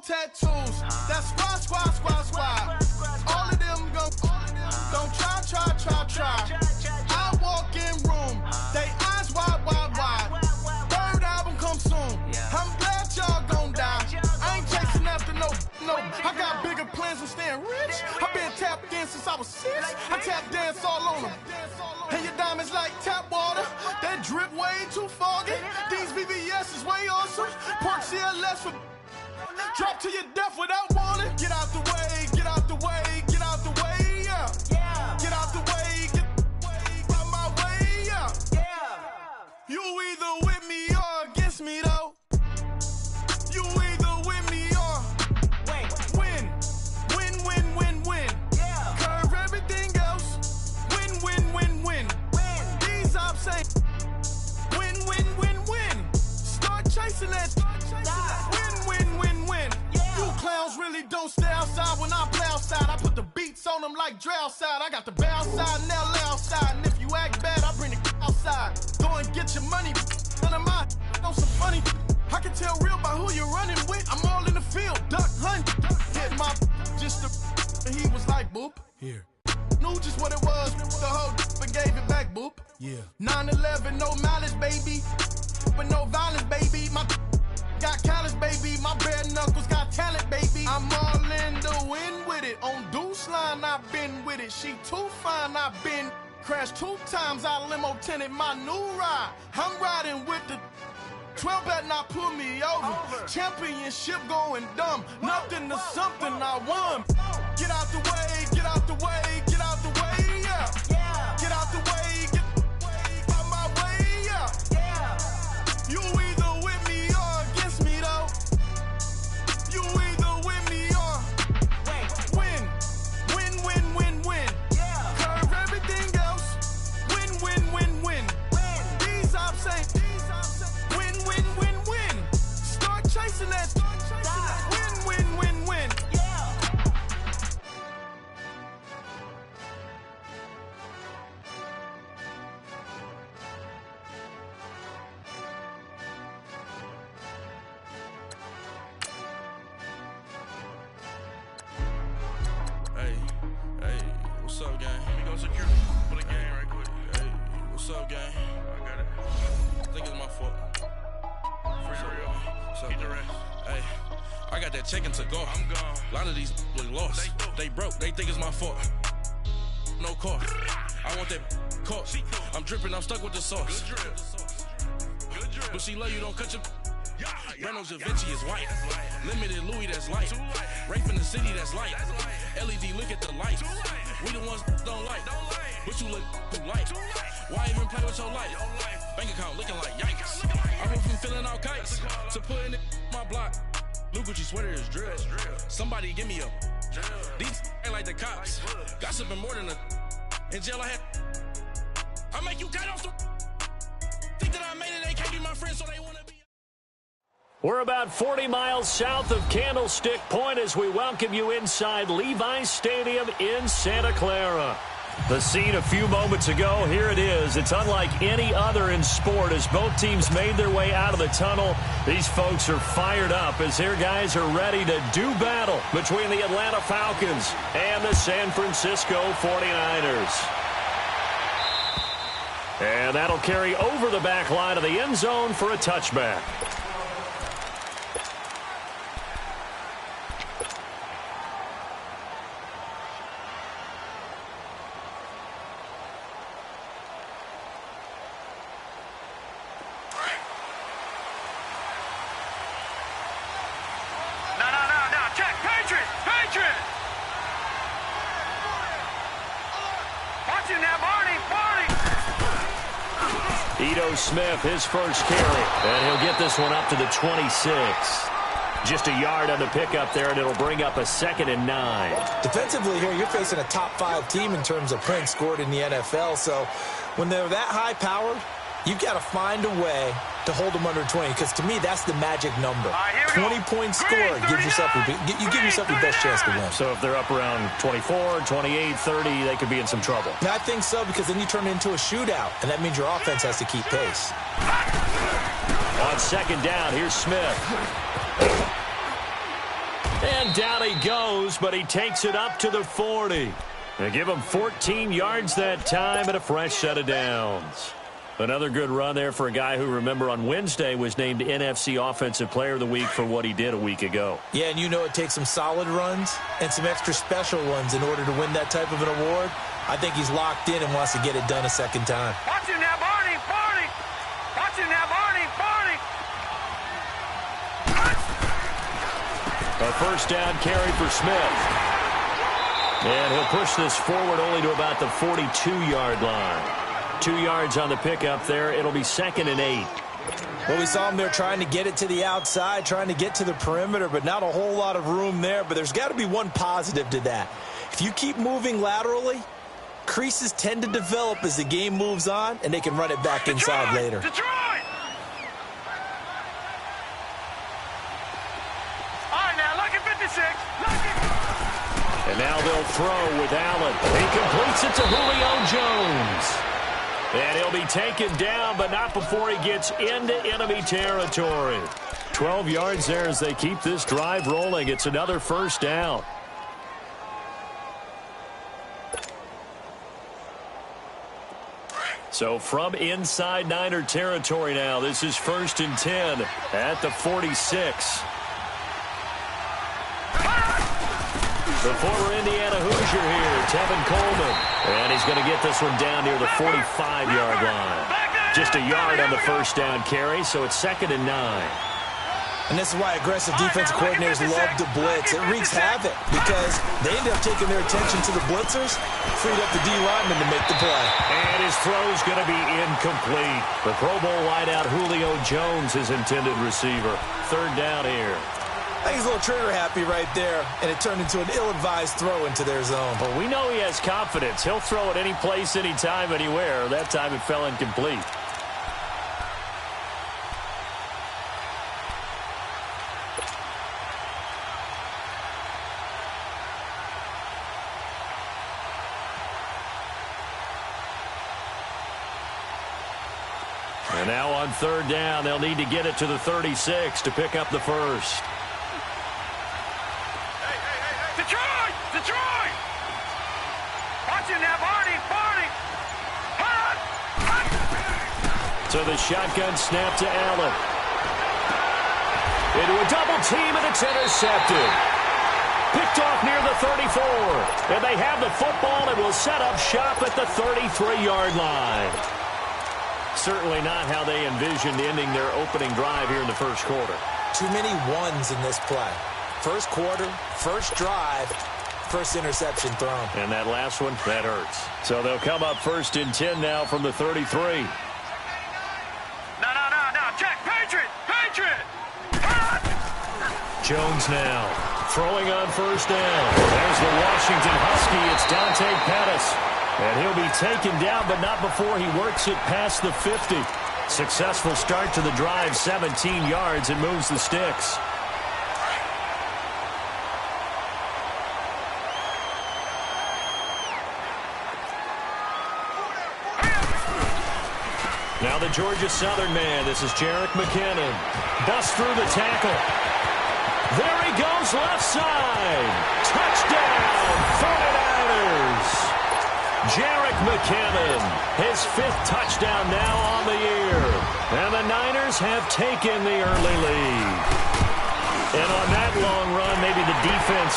tattoos. That's squad. All of them don't try. I walk in room, they eyes wide. Third album come soon. I'm glad y'all gon' die. I ain't chasing after no. I got bigger plans than staying rich. I been tapped in since I was 6. I tap dance all on them. And your diamonds like tap water. That drip way too foggy. These VVS is way awesome. Pork CLS for drop to your death without warning. Get out the way, yeah. Get out the way, get out my way, yeah. You either with me or against me though. You either with me or win. Yeah. Curve everything else. Win. These ops ain't win. Start chasing that. Win. Yeah. You clowns really don't stay outside when I play outside. I put the beats on them like drow side. I got the bounce side and LA outside. And if you act bad, I bring the outside. Go and get your money. None of my know some funny. I can tell real by who you're running with. I'm all in the field, duck hunt. Hit my just the. And he was like, boop. Here. Knew just what it was. The whole and gave it back, boop. Yeah. 9/11, no malice, baby. But no violence, baby. My got callous, baby. My bare knuckles got talent, baby. I'm all in the wind with it. On Deuce line, I've been with it. She too fine, I've been crashed 2 times. I limo tinted my new ride. I'm riding with the 12 better not pull me over. Championship going dumb. Nothing to something I won. Get out the way, yeah. Get out the way, get out my way, yeah. You either with me or against me though. You either with me or win. Yeah. Curve everything else. Win. These ops ain't win. Start chasing that. Win. Yeah. Hey, what's up, gang? Let me go secure for the game right quick. Hey, what's up, gang? I got it. I think it's my fault. Free the real. What's up, Keep the man? rest. Hey, I got that chicken to go. I'm gone. A lot of these look lost. They broke. They think it's my fault. No car. I want that caught. I'm dripping. I'm stuck with the sauce. Good drip. But she love you. Don't cut your. Yeah. Reynolds Da Vinci is white. That's light. Limited Louis, that's light. Too light. Rape in the city, that's light. That's light. LED, look at the lights. Too light. We the ones don't like. But you look too light. Too light. Why even play with your life? Your life. Bank account looking like yikes. I went from filling out kites to putting it in my block. Blue Gucci sweater is drill. Somebody give me a. These ain't like the cops. Gossiping more than a. In jail I had. I make you cut off the. Think that I made it, they can't be my friends, so they wanna be. We're about 40 miles south of Candlestick Point as we welcome you inside Levi's Stadium in Santa Clara. The scene a few moments ago, here it is. It's unlike any other in sport as both teams made their way out of the tunnel. These folks are fired up as their guys are ready to do battle between the Atlanta Falcons and the San Francisco 49ers. And that'll carry over the back line of the end zone for a touchback. Smith, his first carry, and he'll get this one up to the 26. Just a yard on the pickup there, and it'll bring up a 2nd and 9. Defensively here, you're facing a top-5 team in terms of points scored in the NFL, so when they're that high-powered, you've got to find a way to hold them under 20, because to me, that's the magic number. 20 points scored gives yourself you give yourself your best chance to win. So if they're up around 24, 28, 30, they could be in some trouble. I think so, because then you turn it into a shootout, and that means your offense has to keep pace. On 2nd down, here's Smith. And down he goes, but he takes it up to the 40. They give him 14 yards that time and a fresh set of downs. Another good run there for a guy who, remember, on Wednesday was named NFC Offensive Player of the Week for what he did a week ago. Yeah, and you know it takes some solid runs and some extra special ones in order to win that type of an award. I think he's locked in and wants to get it done a second time. Watch him now, Barney, Barney. Watch him now, Barney, Barney. A first down carry for Smith. And he'll push this forward only to about the 42-yard line. 2 yards on the pickup there. It'll be 2nd and 8. Well, we saw him there trying to get it to the outside, trying to get to the perimeter, but not a whole lot of room there. But there's got to be one positive to that. If you keep moving laterally, creases tend to develop as the game moves on, and they can run it back inside later. Detroit! All right, now, look at 56. Look at... And now they'll throw with Allen. He completes it to Julio Jones. And he'll be taken down, but not before he gets into enemy territory. 12 yards there as they keep this drive rolling. It's another first down. So from inside Niner territory now, this is 1st and 10 at the 46. The former Indiana Hoosier here, Tevin Coleman. And he's going to get this one down near the 45-yard line. Just a yard on the first down carry, so it's 2nd and 9. And this is why aggressive defensive coordinators love to blitz. It wreaks havoc because they end up taking their attention to the blitzers, freed up the D-lineman to make the play. And his throw's going to be incomplete. The Pro Bowl wideout Julio Jones, his intended receiver. 3rd down here. I think he's a little trigger happy right there, and it turned into an ill-advised throw into their zone. But we know he has confidence. He'll throw it any place, anytime, anywhere. That time it fell incomplete. And now on 3rd down, they'll need to get it to the 36 to pick up the first. Detroit! Detroit! Watch him now, Barney, Barney. So the shotgun snap to Allen. Into a double team, and it's intercepted. Picked off near the 34. And they have the football and will set up shop at the 33-yard line. Certainly not how they envisioned ending their opening drive here in the first quarter. Too many ones in this play. First quarter, first drive, first interception thrown. And that last one, that hurts. So they'll come up 1st and 10 now from the 33. No, Jack, Patriot! Jones now throwing on 1st down. There's the Washington Husky. It's Dante Pettis. And he'll be taken down, but not before he works it past the 50. Successful start to the drive, 17 yards, and moves the sticks. Now the Georgia Southern man. This is Jerick McKinnon. Busts through the tackle. There he goes left side. Touchdown, 49ers. Jerick McKinnon, his 5th touchdown now on the year. And the Niners have taken the early lead. And on that long run, maybe the defense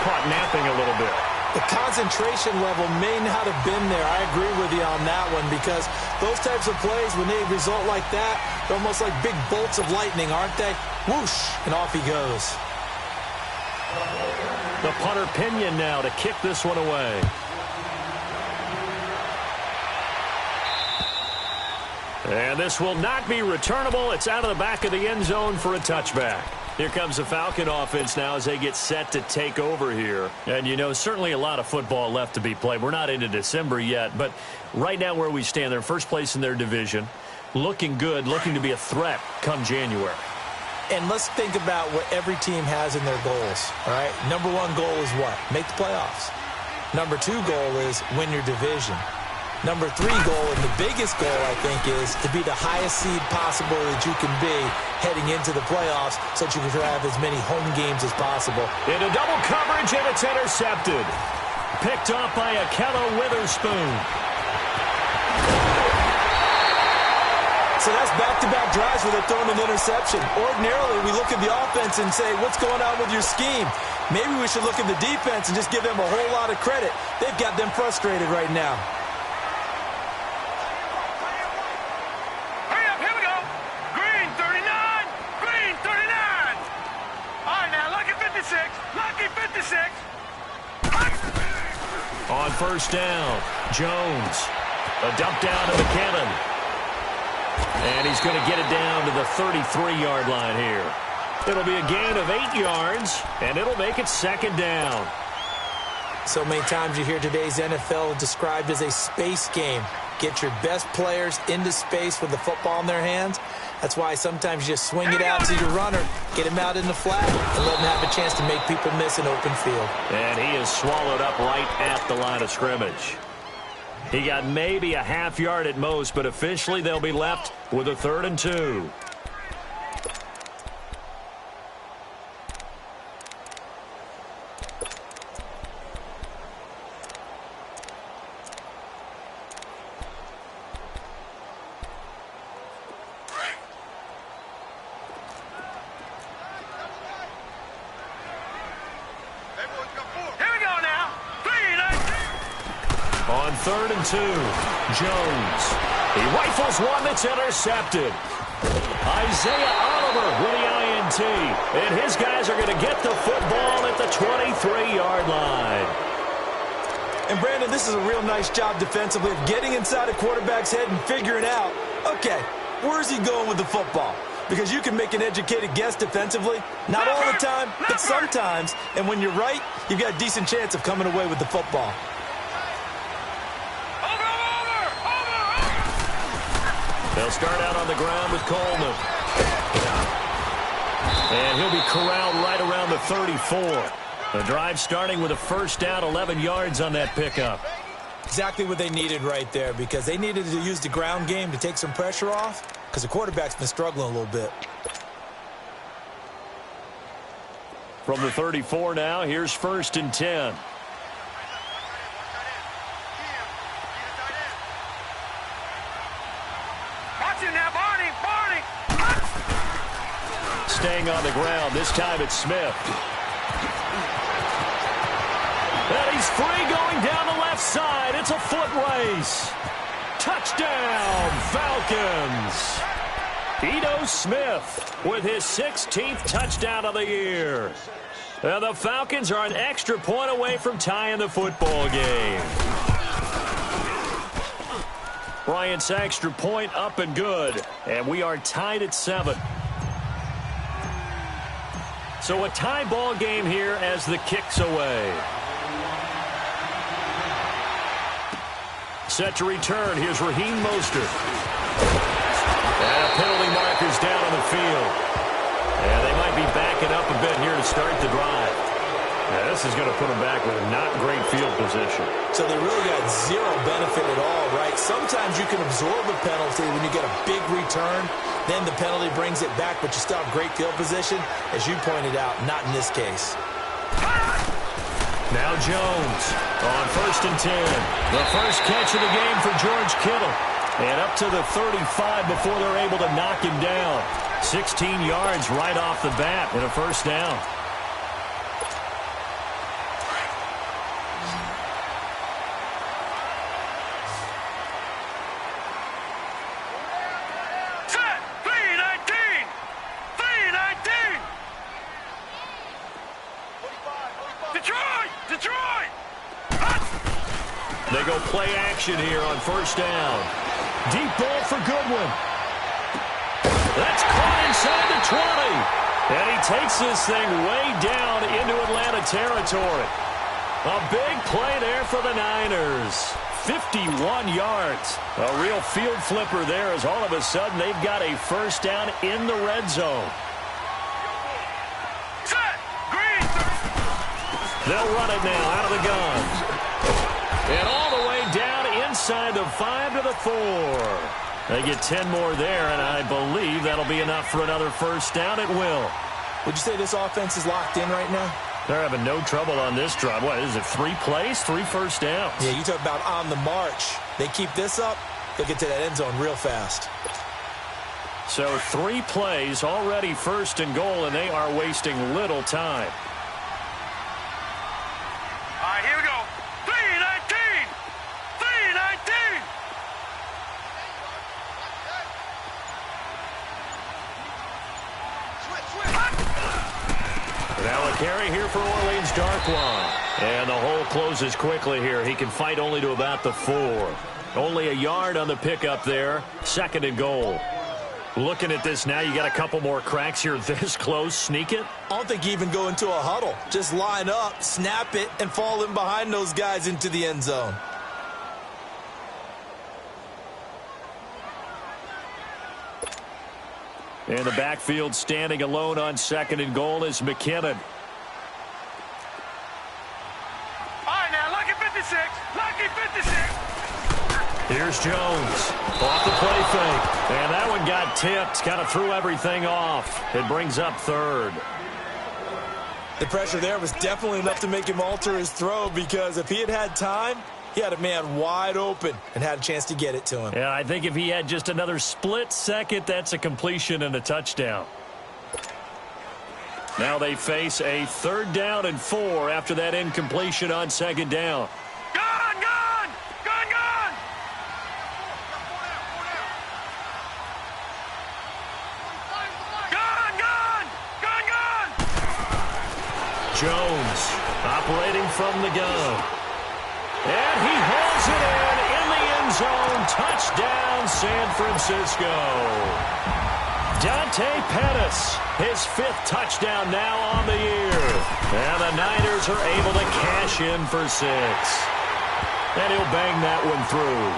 caught napping a little bit. The concentration level may not have been there. I agree with you on that one because those types of plays, when they result like that, they're almost like big bolts of lightning, aren't they? Whoosh, and off he goes. The punter Pinion now to kick this one away. And this will not be returnable. It's out of the back of the end zone for a touchback. Here comes the Falcon offense now as they get set to take over here. And, you know, certainly a lot of football left to be played. We're not into December yet, but right now where we stand, they're first place in their division, looking good, looking to be a threat come January. And let's think about what every team has in their goals, all right? Number 1 goal is what? Make the playoffs. Number 2 goal is win your division. Number 3 goal, and the biggest goal, I think, is to be the highest seed possible that you can be heading into the playoffs so that you can have as many home games as possible. Into double coverage, and it's intercepted. Picked off by Akello Witherspoon. So that's back-to-back drives where they're throwing an interception. Ordinarily, we look at the offense and say, what's going on with your scheme? Maybe we should look at the defense and just give them a whole lot of credit. They've got them frustrated right now. Hurry up, here we go. Green 39, green 39. All right, now, lucky 56, lucky 56. On first down, Jones. A dump down to McKinnon. And he's going to get it down to the 33-yard line here. It'll be a gain of 8 yards, and it'll make it second down. So many times you hear today's NFL described as a space game. Get your best players into space with the football in their hands. That's why sometimes you just swing it out to your runner, get him out in the flat, and let him have a chance to make people miss an open field. And he is swallowed up right at the line of scrimmage. He got maybe a half yard at most, but officially they'll be left with a 3rd and 2. On 3rd and 2, Jones. He rifles one that's intercepted. Isaiah Oliver with the INT. And his guys are going to get the football at the 23-yard line. And, Brandon, this is a real nice job defensively of getting inside a quarterback's head and figuring out, okay, where's he going with the football? Because you can make an educated guess defensively. Not all the time, but sometimes. And when you're right, you've got a decent chance of coming away with the football. They'll start out on the ground with Coleman. And he'll be corralled right around the 34. The drive starting with a first down, 11 yards on that pickup. Exactly what they needed right there, because they needed to use the ground game to take some pressure off, because the quarterback's been struggling a little bit. From the 34 now, here's 1st and 10. Staying on the ground. This time it's Smith. And he's free going down the left side. It's a foot race. Touchdown, Falcons. Ito Smith with his 16th touchdown of the year. And the Falcons are an extra point away from tying the football game. Bryant's extra point up and good. And we are tied at 7. So a tie ball game here as the kick's away. Set to return. Here's Raheem Mostert. And a penalty marker's down on the field. And they might be backing up a bit here to start the drive. Now, this is going to put them back with a not great field position. So they really got zero benefit at all, right? Sometimes you can absorb a penalty when you get a big return. Then the penalty brings it back, but you still have great field position. As you pointed out, not in this case. Now Jones on 1st and 10. The first catch of the game for George Kittle. And up to the 35 before they're able to knock him down. 16 yards right off the bat and a first down. They go play action here on first down. Deep ball for Goodwin. That's caught inside the 20. And he takes this thing way down into Atlanta territory. A big play there for the Niners. 51 yards. A real field flipper there as all of a sudden they've got a first down in the red zone. They'll run it now out of the gun. And all the way down inside the 5 to the 4. They get 10 more there, and I believe that'll be enough for another first down. It will. Would you say this offense is locked in right now? They're having no trouble on this drive. What is it, 3 plays, 3 first downs? Yeah, you talk about on the march. They keep this up, they'll get to that end zone real fast. So 3 plays, already first and goal, and they are wasting little time. All right, here we go. 3-19. 3-19. Now a carry here for Orleans Darkwan. And the hole closes quickly here. He can fight only to about the 4. Only a yard on the pickup there. 2nd and goal. Looking at this now, you got a couple more cracks here this close. Sneak it? I don't think you even go into a huddle. Just line up, snap it, and fall in behind those guys into the end zone. And the backfield standing alone on 2nd and goal is McKinnon. All right, now, lucky 56. Lucky 56. Here's Jones. Off the play fake. And that one got tipped. Kind of threw everything off. It brings up 3rd. The pressure there was definitely enough to make him alter his throw, because if he had had time, he had a man wide open and had a chance to get it to him. Yeah, I think if he had just another split second, that's a completion and a touchdown. Now they face a 3rd down and 4 after that incompletion on 2nd down. Gone, gone. Gone, gone. Gone, gone. Gone, gone. Jones operating from the gun. And he hauls it in the end zone. Touchdown, San Francisco. Dante Pettis, his 5th touchdown now on the year. And the Niners are able to cash in for 6. And he'll bang that one through.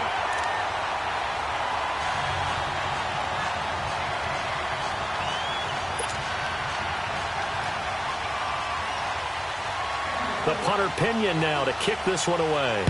The punter Pinion now to kick this one away.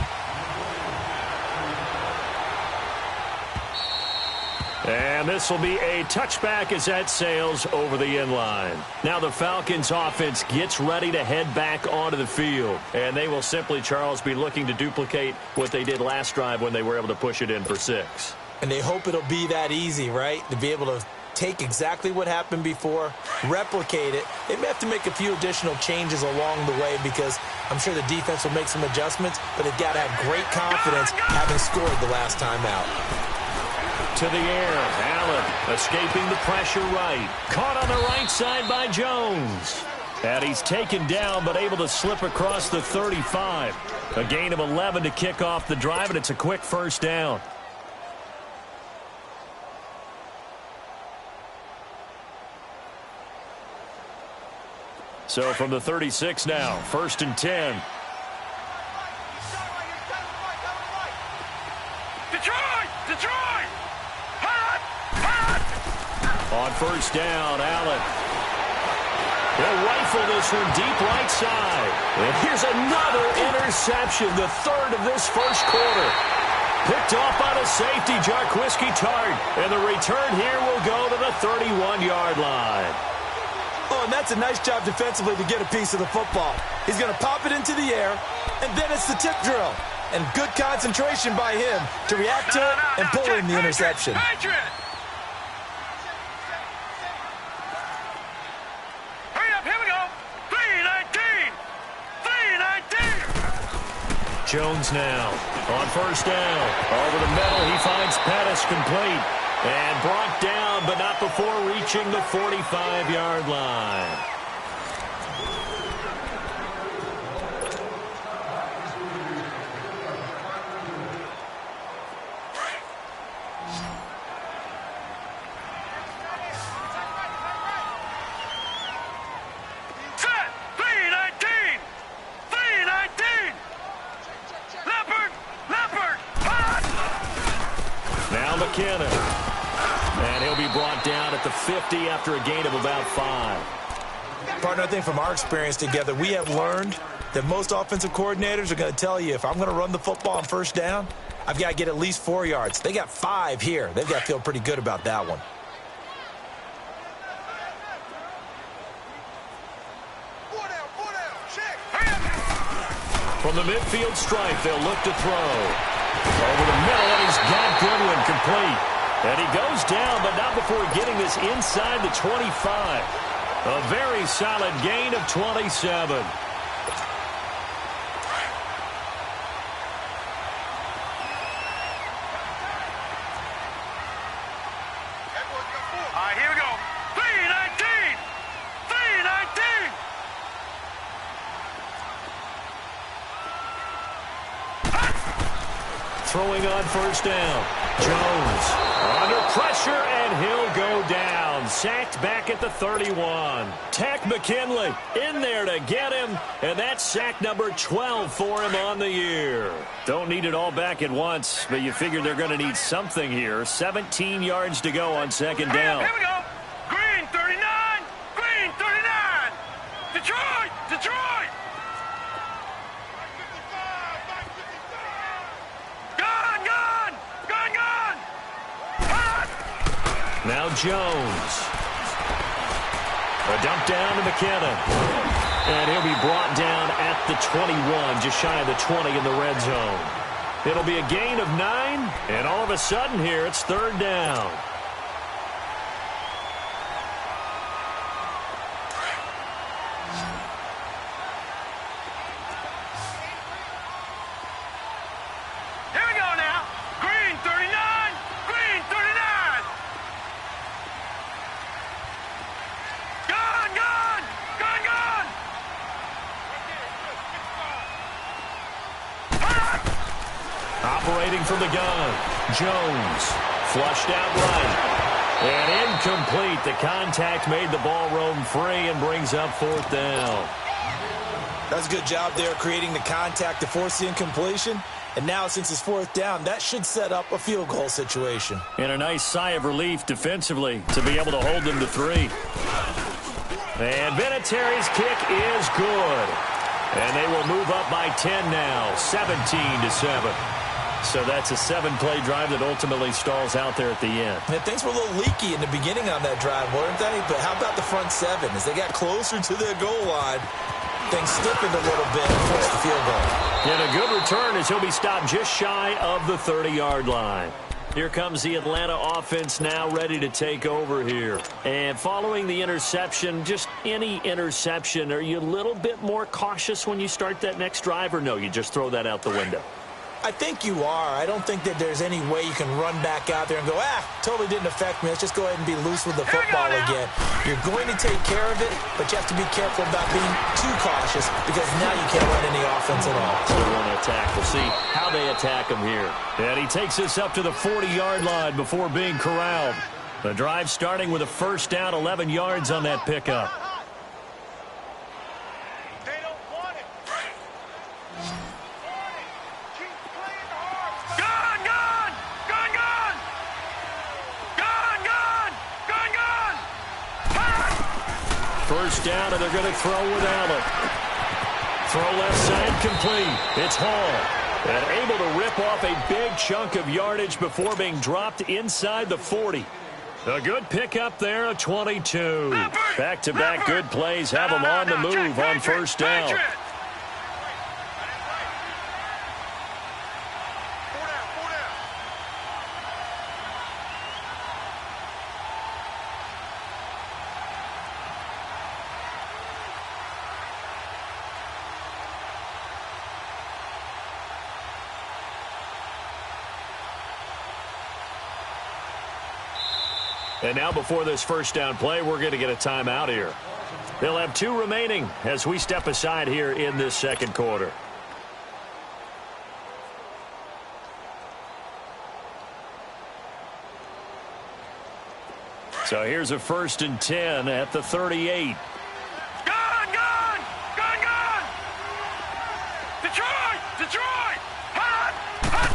And this will be a touchback as that sails over the end line. Now the Falcons offense gets ready to head back onto the field. And they will simply, Charles, be looking to duplicate what they did last drive when they were able to push it in for 6. And they hope it'll be that easy, right? To be able to take exactly what happened before, replicate it. They may have to make a few additional changes along the way, because I'm sure the defense will make some adjustments, but they've got to have great confidence having scored the last time out. To the air, Allen escaping the pressure right. Caught on the right side by Jones. And he's taken down, but able to slip across the 35. A gain of 11 to kick off the drive, and it's a quick first down. So from the 36 now, 1st and 10. Detroit! Detroit! Hot! Hot! On 1st down, Allen. He'll rifle this one deep right side. And here's another interception, the 3rd of this first quarter. Picked off by the safety, Jarquiski Tart. And the return here will go to the 31-yard line. Oh, and that's a nice job defensively to get a piece of the football. He's going to pop it into the air, and then it's the tip drill. And good concentration by him to react to it and pull in the interception. Hurry up, here we go. 3-19. 3-19. Jones now on 1st down. Over the middle, he finds Pettis complete. And brought down, but not before reaching the 45-yard line. Set. 3-19. 3-19. Leopard. Leopard. Hot. Now McKinnon. And he'll be brought down at the 50 after a gain of about 5. Partner, I think from our experience together, we have learned that most offensive coordinators are going to tell you, if I'm going to run the football on 1st down, I've got to get at least 4 yards. They got 5 here. They've got to feel pretty good about that one. From the midfield stripe, they'll look to throw. Over the middle, and he's got Goodwin complete. And he goes down, but not before getting this inside the 25. A very solid gain of 27. All right, here we go. 319! 319! Throwing on first down. Jones under pressure, and he'll go down. Sacked back at the 31. Tack McKinley in there to get him, and that's sack number 12 for him on the year. Don't need it all back at once, but you figure they're going to need something here. 17 yards to go on second down. Here we go. Green 39! Green 39! Detroit! Detroit! Gun! Gun! Gun! Gun! Hot! Now Jones. A dump down to McKinnon. And he'll be brought down at the 21, just shy of the 20 in the red zone. It'll be a gain of 9, and all of a sudden here, it's third down. Here we go now. Green 39! Green 39! Gun! Gun! Gun! Gun! Hot! Operating from the gun. Jones flushed out right. And incomplete. The contact made the ball roam free and brings up fourth down. That's a good job there creating the contact to force the incompletion. And now, since it's fourth down, that should set up a field goal situation. And a nice sigh of relief defensively to be able to hold them to 3. And Vinatieri's kick is good. And they will move up by 10 now, 17-7. So that's a 7-play drive that ultimately stalls out there at the end. And things were a little leaky in the beginning on that drive, weren't they? But how about the front 7? As they got closer to their goal line, things stiffened a little bit and forced the field goal. And a good return as he'll be stopped just shy of the 30-yard line. Here comes the Atlanta offense now ready to take over here. And following the interception, just any interception, are you a little bit more cautious when you start that next drive, or no, you just throw that out the window? I think you are. I don't think that there's any way you can run back out there and go, totally didn't affect me. Let's just go ahead and be loose with the football again. You're going to take care of it, but you have to be careful about being too cautious because now you can't run any offense at all. Still want to attack. We'll see how they attack him here. And he takes this up to the 40-yard line before being corralled. The drive starting with a first down, 11 yards on that pickup. First down, and they're going to throw with Allen. Throw left side complete. It's Hall. And able to rip off a big chunk of yardage before being dropped inside the 40. A good pickup there, a 22. Back-to-back good plays have them on the move on first down. And now before this first down play, we're going to get a timeout here. They'll have 2 remaining as we step aside here in this second quarter. So here's a 1st and 10 at the 38. Gun! Gun! Gun! Gun! Detroit! Detroit! Hot! Hot!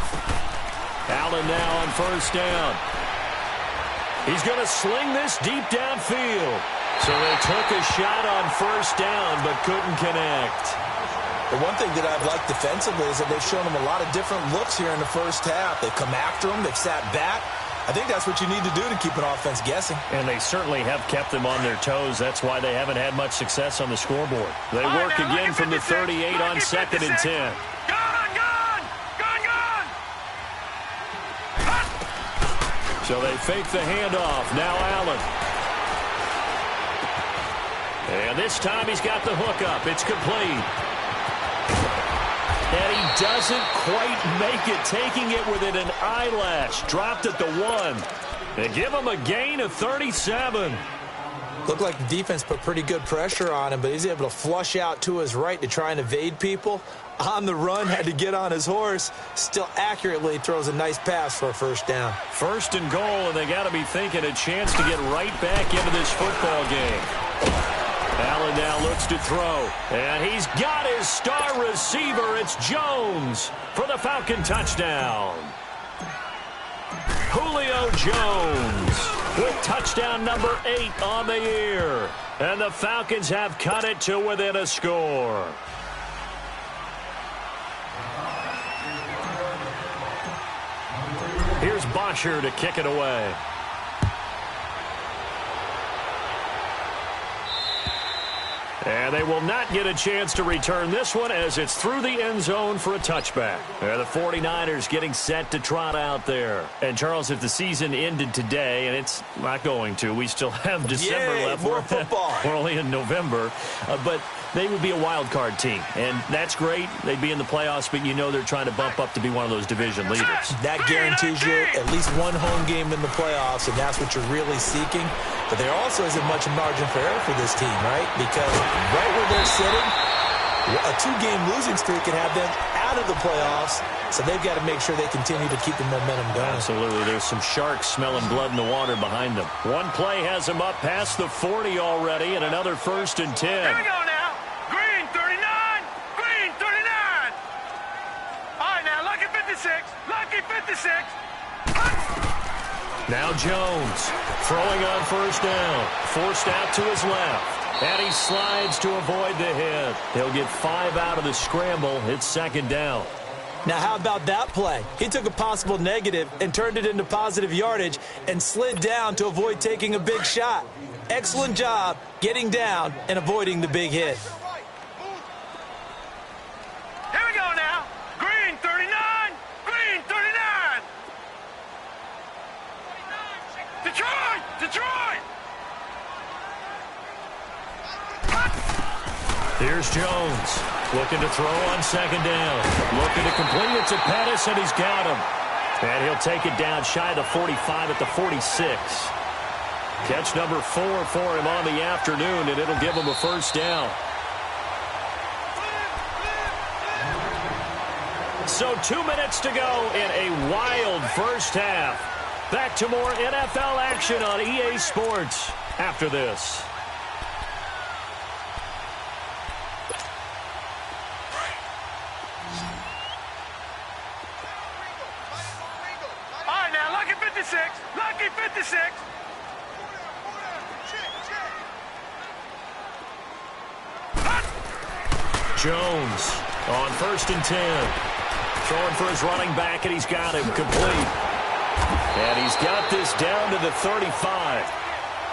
Allen now on first down. He's going to sling this deep downfield. So they took a shot on first down but couldn't connect. The one thing that I've liked defensively is that they've shown them a lot of different looks here in the first half. They've come after them. They've sat back. I think that's what you need to do to keep an offense guessing. And they certainly have kept them on their toes. That's why they haven't had much success on the scoreboard. They work again from the 38 on 2nd and 10. So they fake the handoff. Now Allen. And this time he's got the hook up. It's complete. And he doesn't quite make it, taking it within an eyelash. Dropped at the 1. They give him a gain of 37. Looked like the defense put pretty good pressure on him, but he's able to flush out to his right to try and evade people. On the run, had to get on his horse. Still accurately throws a nice pass for a first down. 1st and goal, and they got to be thinking a chance to get right back into this football game. Allen now looks to throw, and he's got his star receiver. It's Jones for the Falcon touchdown. Julio Jones with touchdown number 8 on the year. And the Falcons have cut it to within a score. Here's Bosher to kick it away. And they will not get a chance to return this one as it's through the end zone for a touchback. The 49ers getting set to trot out there. And, Charles, if the season ended today, and it's not going to, we still have December left. More football. We're only in November. But they would be a wild card team. And that's great. They'd be in the playoffs, but you know they're trying to bump up to be one of those division leaders. That guarantees you at least one home game in the playoffs, and that's what you're really seeking. But there also isn't much margin for error for this team, right? Because right where they're sitting, a 2-game losing streak can have them out of the playoffs, so they've got to make sure they continue to keep the momentum going. Absolutely. There's some sharks smelling blood in the water behind them. One play has them up past the 40 already, and another 1st and 10. Here we go now. Green 39. Green 39. All right, now, lucky 56. Lucky 56. Now Jones throwing on 1st down. Forced out to his left. And he slides to avoid the hit. He'll get 5 out of the scramble. It's 2nd down. Now, how about that play? He took a possible negative and turned it into positive yardage and slid down to avoid taking a big shot. Excellent job getting down and avoiding the big hit. Here we go now. Green 39. Green 39. Detroit! Detroit! Here's Jones looking to throw on 2nd down. Looking to complete it to Pettis, and he's got him. And he'll take it down shy of the 45 at the 46. Catch number 4 for him on the afternoon, and it'll give him a 1st down. So 2 minutes to go in a wild first half. Back to more NFL action on EA Sports after this. All right, now, lucky 56. Lucky 56. Jones on 1st and 10. Throwing for his running back, and he's got him complete. And he's got this down to the 35.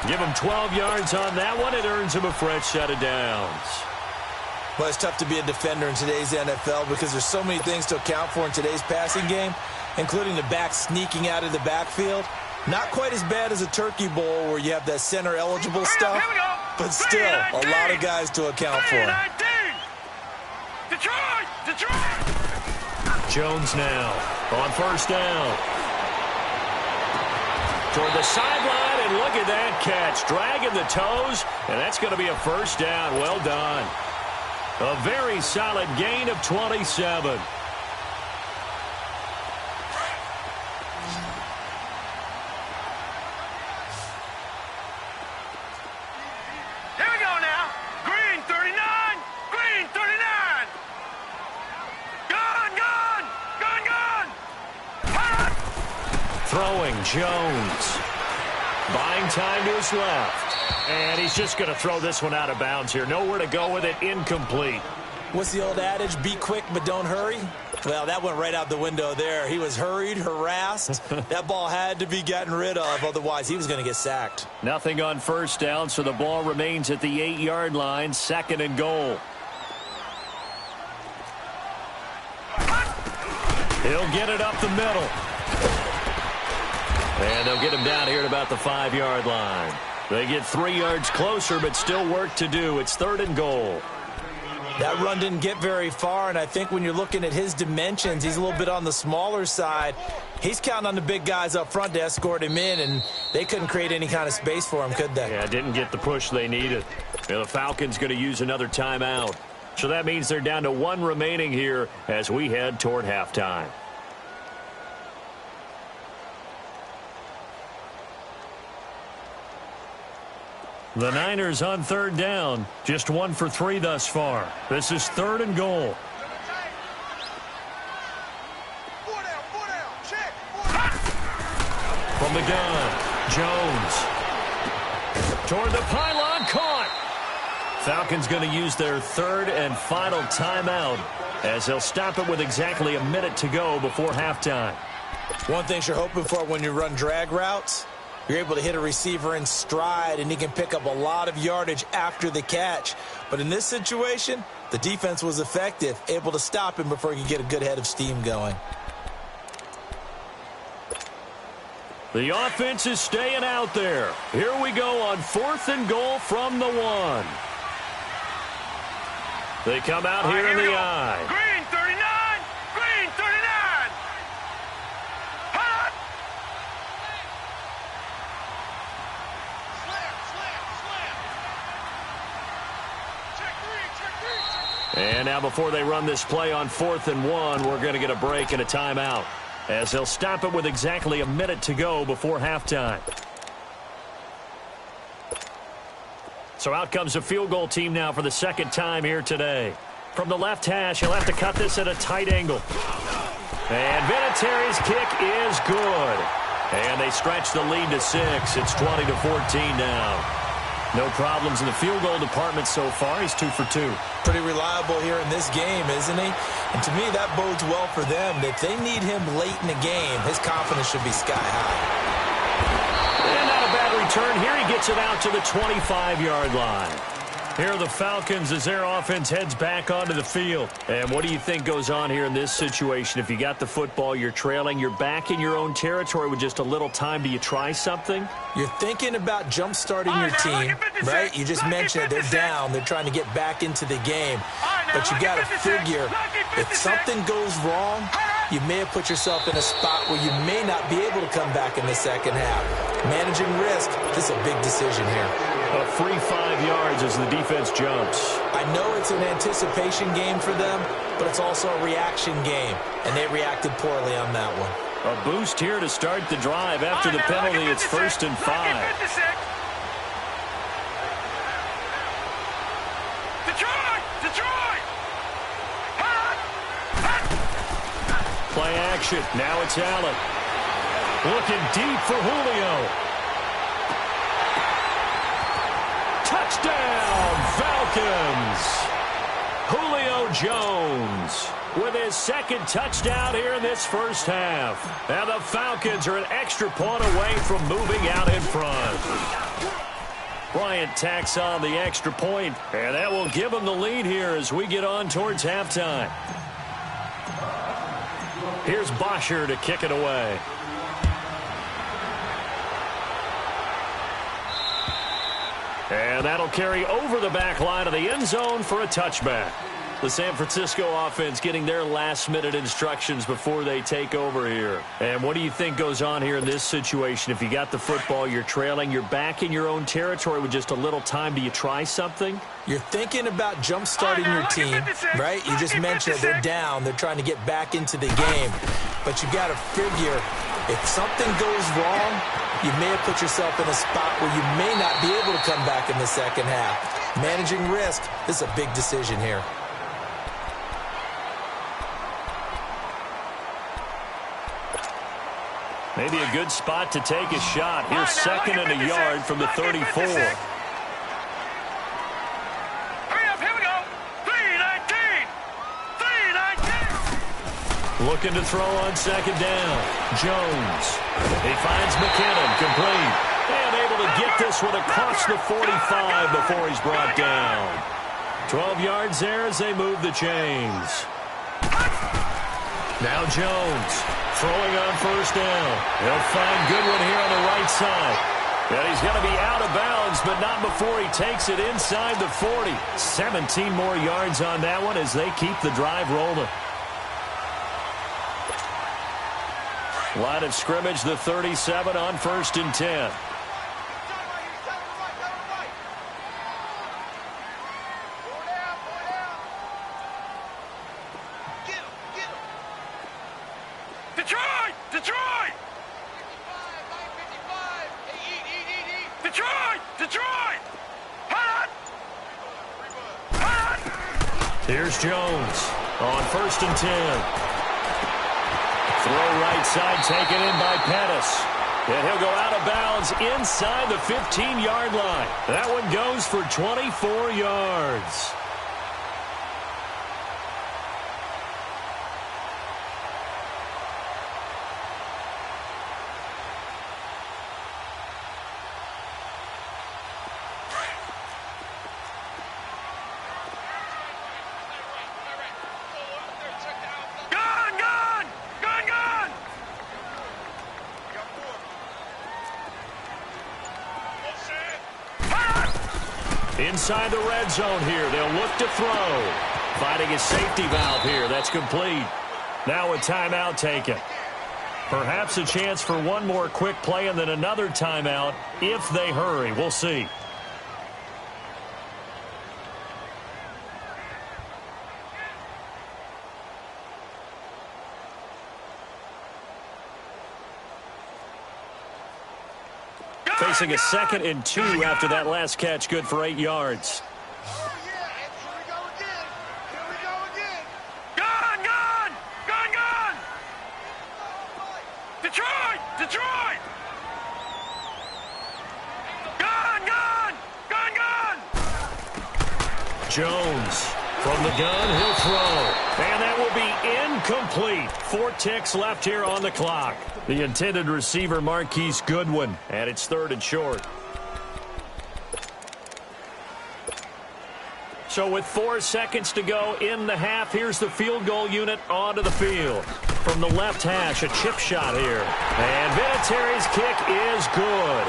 Give him 12 yards on that one. It earns him a fresh set of downs. Well, it's tough to be a defender in today's NFL because there's so many things to account for in today's passing game, including the back sneaking out of the backfield. Not quite as bad as a turkey bowl where you have that center-eligible stuff, but still a lot of guys to account for. Detroit! Detroit! Jones now on 1st down. Toward the sideline, and look at that catch. Dragging the toes, and that's going to be a 1st down. Well done. A very solid gain of 27. Here we go now. Green 39. Green 39. Gun, gun. Gun, gun. Throwing Jones. Buying time to his left. And he's just going to throw this one out of bounds here. Nowhere to go with it. Incomplete. What's the old adage? Be quick, but don't hurry. Well, that went right out the window there. He was hurried, harassed. That ball had to be gotten rid of, otherwise he was going to get sacked. Nothing on first down, so the ball remains at the 8-yard line, 2nd and goal. He'll get it up the middle. And they'll get him down here at about the 5-yard line. They get 3 yards closer, but still work to do. It's 3rd and goal. That run didn't get very far, and I think when you're looking at his dimensions, he's a little bit on the smaller side. He's counting on the big guys up front to escort him in, and they couldn't create any kind of space for him, could they? Yeah, didn't get the push they needed. The Falcons going to use another timeout. So that means they're down to 1 remaining here as we head toward halftime. The Niners on 3rd down. Just 1 for 3 thus far. This is 3rd and goal. From the gun, Jones. Toward the pylon, caught. Falcons going to use their 3rd and final timeout as they'll stop it with exactly a minute to go before halftime. One thing you're hoping for when you run drag routes, you're able to hit a receiver in stride, and he can pick up a lot of yardage after the catch. But in this situation, the defense was effective, able to stop him before he could get a good head of steam going. The offense is staying out there. Here we go on 4th and goal from the 1. They come out here in the I. Green 39! Green 39! Hot! And now before they run this play on 4th and 1, we're going to get a break and a timeout as they'll stop it with exactly a minute to go before halftime. So out comes the field goal team now for the 2nd time here today. From the left hash, he'll have to cut this at a tight angle. And Vinatieri's kick is good. And they stretch the lead to 6. It's 20-14 now. No problems in the field goal department so far. He's 2 for 2. Pretty reliable here in this game, isn't he? And to me, that bodes well for them. If they need him late in the game, his confidence should be sky high. And not a bad return here. He gets it out to the 25-yard line. Here are the Falcons as their offense heads back onto the field. And what do you think goes on here in this situation? If you got the football, you're trailing, you're back in your own territory with just a little time. Do you try something? You're thinking about jump-starting your team, right? You just mentioned they're down. They're trying to get back into the game. But you got to figure, if something goes wrong, you may have put yourself in a spot where you may not be able to come back in the second half. Managing risk, this is a big decision here. A free 5 yards as the defense jumps. I know it's an anticipation game for them, but it's also a reaction game, and they reacted poorly on that one. A boost here to start the drive. After the penalty, it's 1st and 5. Play action. Now it's Allen. Looking deep for Julio. Touchdown, Falcons. Julio Jones with his 2nd touchdown here in this first half. And the Falcons are an extra point away from moving out in front. Bryant tacks on the extra point, and that will give them the lead here as we get on towards halftime. Here's Bosher to kick it away. And that'll carry over the back line of the end zone for a touchback. The San Francisco offense getting their last-minute instructions before they take over here. And what do you think goes on here in this situation? If you got the football, you're trailing, you're back in your own territory with just a little time. Do you try something? You're thinking about jump-starting your team, right? You just mentioned they're down. They're trying to get back into the game. But you got to figure, if something goes wrong, you may have put yourself in a spot where you may not be able to come back in the second half. Managing risk, this is a big decision here. Maybe a good spot to take a shot. Here's 2nd and a yard from the 34. Hurry up, here we go. 3:19. Looking to throw on second down. Jones. He finds McKinnon, complete. And able to get this one across the 45 before he's brought down. 12 yards there as they move the chains. Now Jones throwing on first down. He'll find Goodwin here on the right side. And he's going to be out of bounds, but not before he takes it inside the 40. 17 more yards on that one as they keep the drive rolling. Line of scrimmage, the 37 on 1st and 10. Detroit! Detroit! Detroit! Detroit! Hot! Hot! Here's Jones on 1st and 10. Throw right side taken in by Pettis. And he'll go out of bounds inside the 15-yard line. That one goes for 24 yards. Inside the red zone here. They'll look to throw. Finding a safety valve here. That's complete. Now a timeout taken. Perhaps a chance for one more quick play and then another timeout if they hurry. We'll see. Facing a 2nd and 2 after that last catch. Good for 8 yards. Gone! Gone! Gone! Gone! Detroit! Detroit! Gone! Gone! Gone! Gone! Jones from the gun. He'll throw. And that will be incomplete. 4 ticks left here on the clock. The intended receiver, Marquise Goodwin, and it's 3rd and short. So with 4 seconds to go in the half, here's the field goal unit onto the field. From the left hash, a chip shot here. And Vinatieri's kick is good.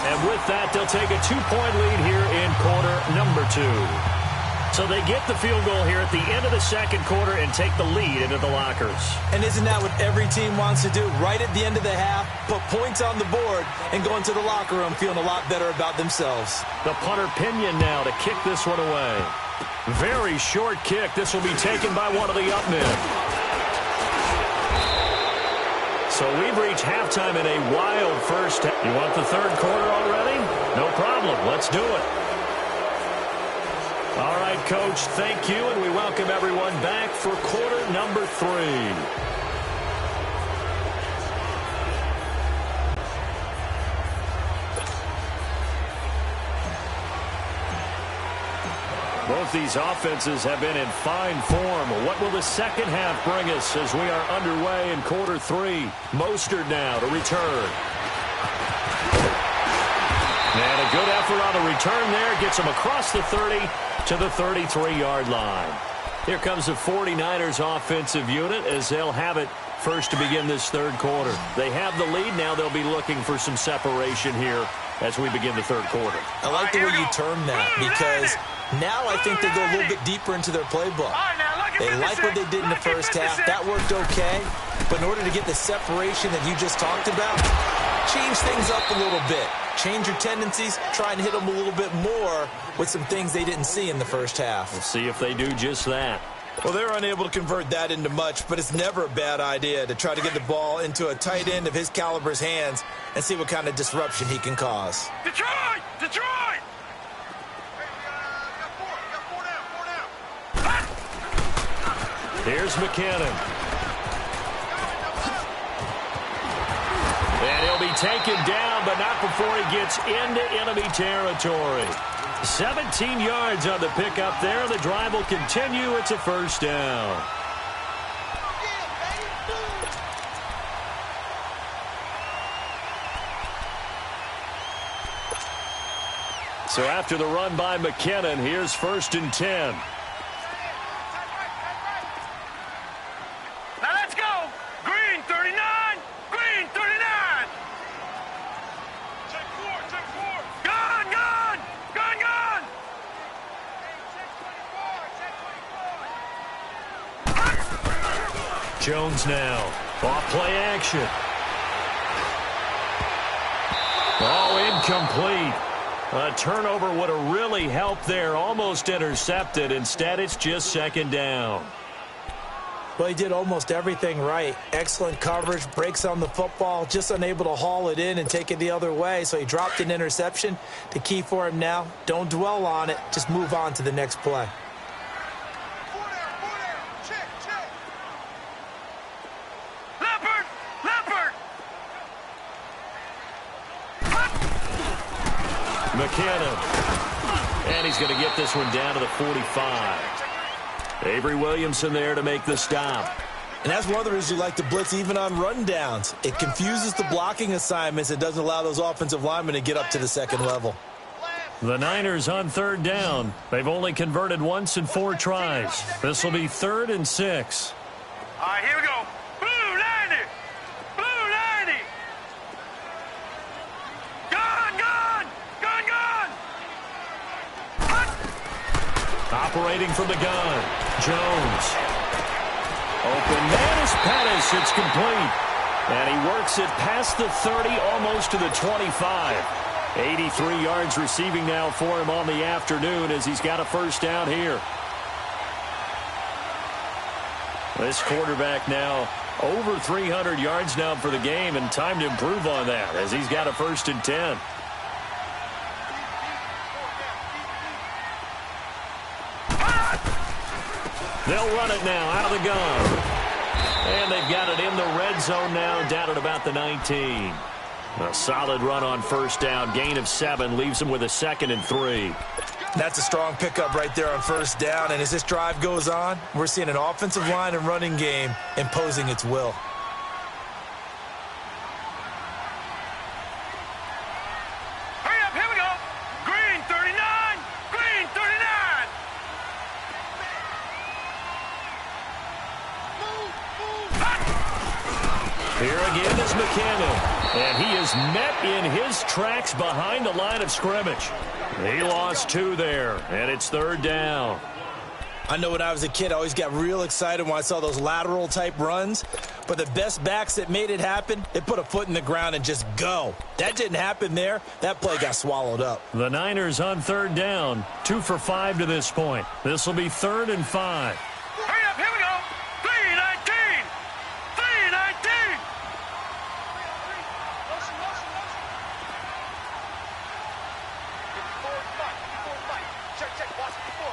And with that, they'll take a 2-point lead here in quarter number 2. So they get the field goal here at the end of the 2nd quarter and take the lead into the lockers. And isn't that what every team wants to do? Right at the end of the half, put points on the board and go into the locker room feeling a lot better about themselves. The punter Pinion now to kick this one away. Very short kick. This will be taken by one of the up men. So we've reached halftime in a wild first half. You want the 3rd quarter already? No problem. Let's do it. All right, Coach, thank you, and we welcome everyone back for quarter number 3. Both these offenses have been in fine form. What will the second half bring us as we are underway in quarter 3? Mostert now to return. And a good effort on the return there. Gets him across the 30 to the 33-yard line. Here comes the 49ers offensive unit as they'll have it first to begin this 3rd quarter. They have the lead. Now they'll be looking for some separation here as we begin the 3rd quarter. I like the way you term that because now I think they go a little bit deeper into their playbook. They like what they did in the first half. That worked okay. But in order to get the separation that you just talked about, change things up a little bit. Change your tendencies. Try and hit them a little bit more with some things they didn't see in the first half. We'll see if they do just that. Well, they're unable to convert that into much, but it's never a bad idea to try to get the ball into a tight end of his caliber's hands and see what kind of disruption he can cause. Detroit! Detroit! Here's McKinnon. And he'll be taken down, but not before he gets into enemy territory. 17 yards on the pickup there. The drive will continue. It's a first down. So after the run by McKinnon, here's 1st and 10. Now let's go. Green 39. Green 39. Check four. Gun. Jones now. Off play action. Oh, incomplete. A turnover would have really helped there. Almost intercepted. Instead, it's just 2nd down. Well, he did almost everything right. Excellent coverage, breaks on the football, just unable to haul it in and take it the other way. So he dropped an interception. The key for him now, don't dwell on it. Just move on to the next play. McKinnon. And he's going to get this one down to the 45. Avery Williamson there to make the stop. And that's one of the reasons you like to blitz even on rundowns. It confuses the blocking assignments. It doesn't allow those offensive linemen to get up to the 2nd level. The Niners on 3rd down. They've only converted once in 4 tries. This will be 3rd and 6. All right, here we go. Blue 90. Blue 90. Gun. Operating from the gun. Jones. Open man is Pettis. It's complete. And he works it past the 30, almost to the 25. 83 yards receiving now for him on the afternoon as he's got a 1st down here. This quarterback now over 300 yards now for the game, and time to improve on that as he's got a 1st and 10. They'll run it now out of the gun. And they've got it in the red zone now, down at about the 19. A solid run on 1st down. Gain of 7 leaves them with a 2nd and 3. That's a strong pickup right there on 1st down. And as this drive goes on, we're seeing an offensive line and running game imposing its will. Hurry up, here we go. Green 39. Green 39. Here again is McKinnon. And he is met in his tracks behind the line of scrimmage. He lost 2 there, and it's 3rd down. I know when I was a kid, I always got real excited when I saw those lateral-type runs. But the best backs that made it happen, they put a foot in the ground and just go. That didn't happen there. That play got swallowed up. The Niners on 3rd down. 2 for 5 to this point. This will be 3rd and 5. Hurry up, here we go. 319. 319.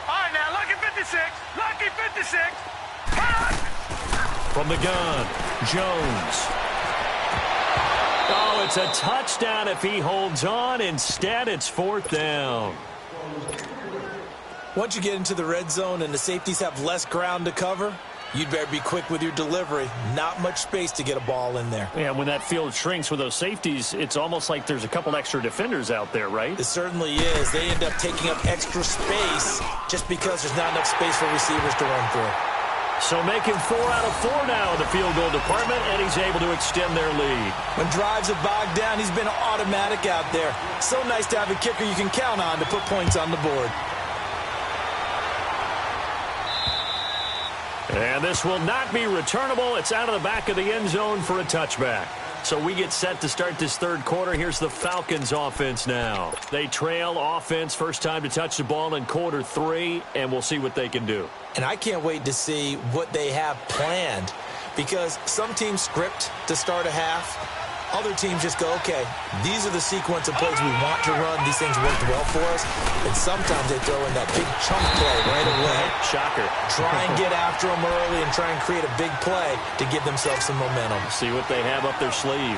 All right, now, lucky 56. Lucky 56. From the gun, Jones. Oh, it's a touchdown if he holds on. Instead, it's 4th down. Once you get into the red zone and the safeties have less ground to cover, you'd better be quick with your delivery. Not much space to get a ball in there. Yeah, when that field shrinks with those safeties, it's almost like there's a couple extra defenders out there, right? It certainly is. They end up taking up extra space just because there's not enough space for receivers to run through. So making 4 out of 4 now in the field goal department, and he's able to extend their lead. When drives are bogged down, he's been automatic out there. So nice to have a kicker you can count on to put points on the board. And this will not be returnable. It's out of the back of the end zone for a touchback. So we get set to start this 3rd quarter. Here's the Falcons offense now. They trail offense, first time to touch the ball in quarter 3, and we'll see what they can do. And I can't wait to see what they have planned, because some teams script to start a half. Other teams just go, okay, these are the sequence of plays we want to run. These things worked well for us. And sometimes they throw in that big chunk play right away. Shocker. Try and get after them early and try and create a big play to give themselves some momentum. See what they have up their sleeve.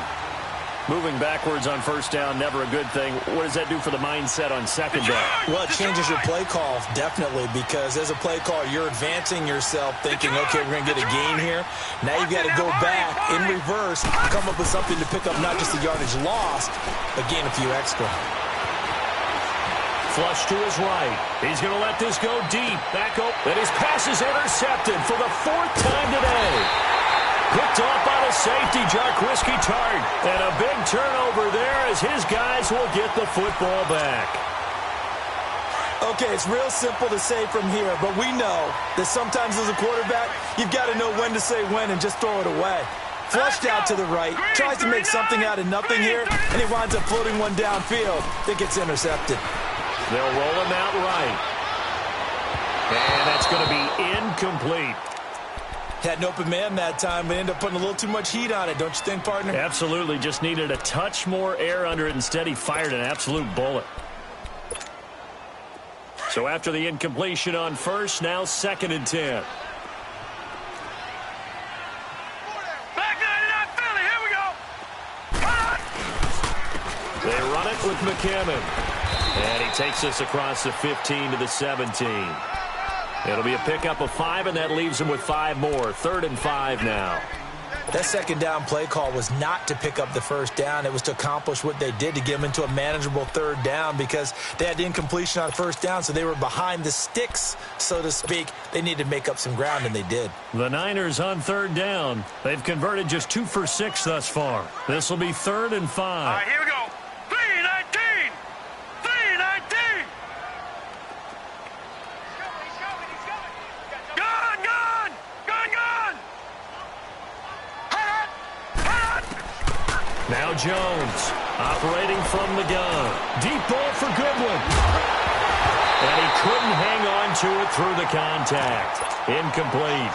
Moving backwards on 1st down, never a good thing. What does that do for the mindset on 2nd down? Well, it changes your play call, definitely, because as a play caller, you're advancing yourself thinking, okay, we're going to get a gain here. Now you've got to go back in reverse, come up with something to pick up not just the yardage lost, but gain a few extra. Flush to his right. He's going to let this go deep. Back up. And his pass is intercepted for the 4th time today. Picked off by the safety, Jarquiski Tart. And a big turnover there as his guys will get the football back. Okay, it's real simple to say from here, but we know that sometimes as a quarterback, you've got to know when to say when and just throw it away. Flushed out to the right, tries to make something out of nothing here, and he winds up floating one downfield that gets intercepted. They'll roll him out right. And that's going to be incomplete. Had an open man that time, but ended up putting a little too much heat on it, don't you think, partner? Absolutely. Just needed a touch more air under it. Instead, he fired an absolute bullet. So after the incompletion on first, now 2nd and 10. Back 99 Philly, here we go. They run it with McCammon. And he takes us across the 15 to the 17. It'll be a pickup of 5, and that leaves him with 5 more. 3rd and 5 now. That 2nd down play call was not to pick up the 1st down. It was to accomplish what they did, to get them into a manageable 3rd down, because they had the incompletion on 1st down, so they were behind the sticks, so to speak. They needed to make up some ground, and they did. The Niners on 3rd down. They've converted just 2 for 6 thus far. This will be 3rd and 5. All right, here we go. 3-19. 3-19. Gun, gun. Gun, gun. Now Jones, operating from the gun. Deep ball for Goodwin. And he couldn't hang on to it through the contact. Incomplete.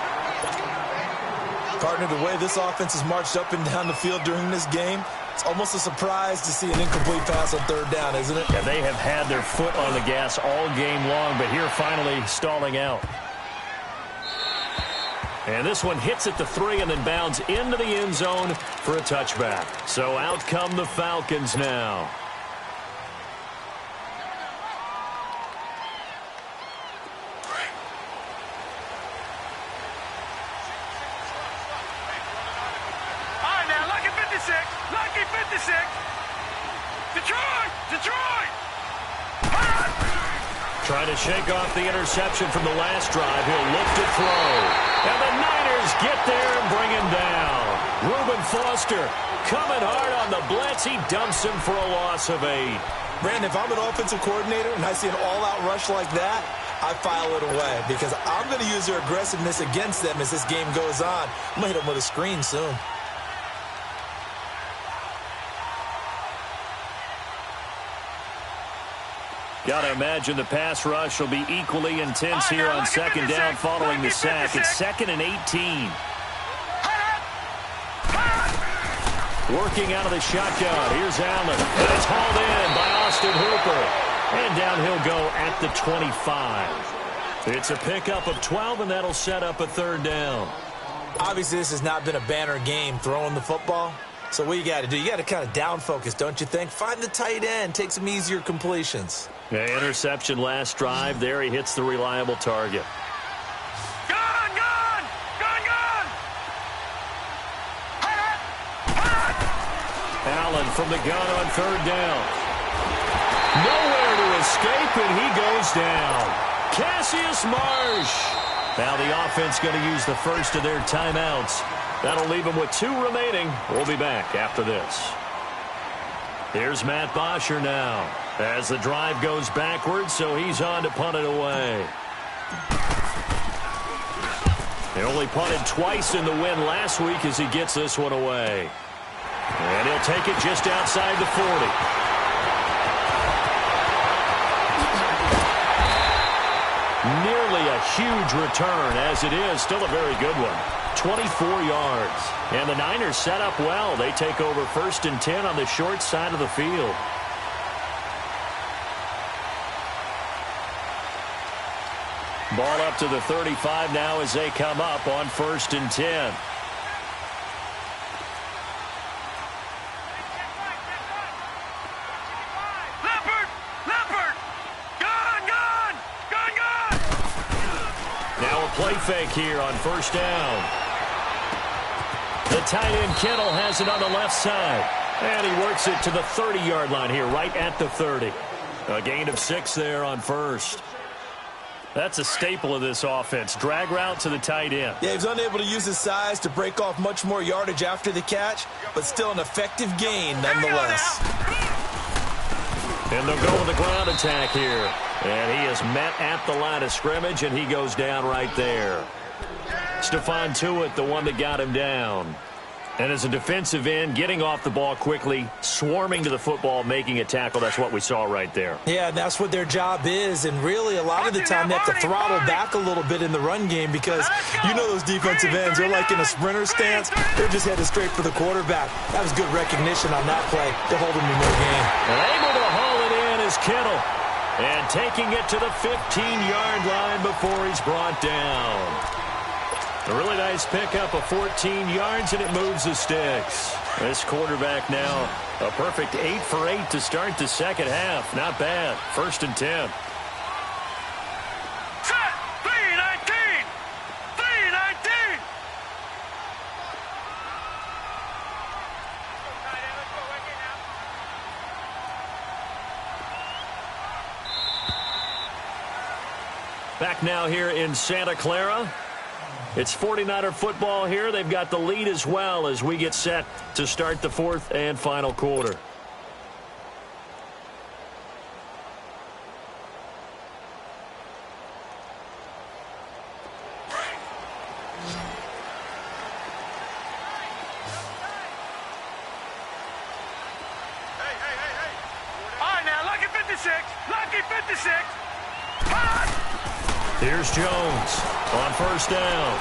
Partner, the way this offense has marched up and down the field during this game, it's almost a surprise to see an incomplete pass on 3rd down, isn't it? Yeah, they have had their foot on the gas all game long, but here finally stalling out. And this one hits at the 3 and then bounds into the end zone for a touchback. So out come the Falcons now. All right, now, lucky 56. Lucky 56. Detroit. Detroit. Trying to shake off the interception from the last drive. He'll look to throw. And the Niners get there and bring him down. Reuben Foster coming hard on the blitz. He dumps him for a loss of 8. Brandon, if I'm an offensive coordinator and I see an all-out rush like that, I file it away, because I'm going to use their aggressiveness against them as this game goes on. I'm going to hit them with a screen soon. Got to imagine the pass rush will be equally intense here on 2nd down following the sack. It's 2nd and 18. Working out of the shotgun. Here's Allen. And it's hauled in by Austin Hooper. And down he'll go at the 25. It's a pickup of 12, and that'll set up a 3rd down. Obviously, this has not been a banner game throwing the football. So what you got to do, you got to kind of down focus, don't you think? Find the tight end. Take some easier completions. Yeah, interception last drive. There he hits the reliable target. Gun, gun. Gun, gun. Allen from the gun on 3rd down. Nowhere to escape, and he goes down. Cassius Marsh. Now the offense going to use the first of their timeouts. That'll leave them with 2 remaining. We'll be back after this. Here's Matt Bosher now as the drive goes backwards, so he's on to punt it away. He only punted twice in the win last week as he gets this one away. And he'll take it just outside the 40. Nearly a huge return, as it is still a very good one. 24 yards. And the Niners set up well. They take over 1st and 10 on the short side of the field. Ball up to the 35 now as they come up on 1st and 10. Play fake here on 1st down. The tight end Kittle has it on the left side. And he works it to the 30-yard line here, right at the 30. A gain of 6 there on first. That's a staple of this offense. Drag route to the tight end. Yeah, he was unable to use his size to break off much more yardage after the catch, but still an effective gain nonetheless. And they'll go with the ground attack here. And he is met at the line of scrimmage, and he goes down right there. Stephon Tuitt, the one that got him down. And as a defensive end, getting off the ball quickly, swarming to the football, making a tackle, that's what we saw right there. Yeah, and that's what their job is. And really, a lot of the time, they have to throttle back a little bit in the run game because you know those defensive ends, they're like in a sprinter stance. They're just headed straight for the quarterback. That was good recognition on that play to hold him in their game. And able to haul it in is Kittle. And taking it to the 15-yard line before he's brought down. A really nice pickup of 14 yards, and it moves the sticks. This quarterback now a perfect 8 for 8 to start the second half. Not bad. 1st and 10. Set! 3-19! 3-19! Back now here in Santa Clara. It's 49er football here. They've got the lead as well as we get set to start the 4th and final quarter. All right, now, lucky 56. Lucky 56. Here's Jones on 1st down.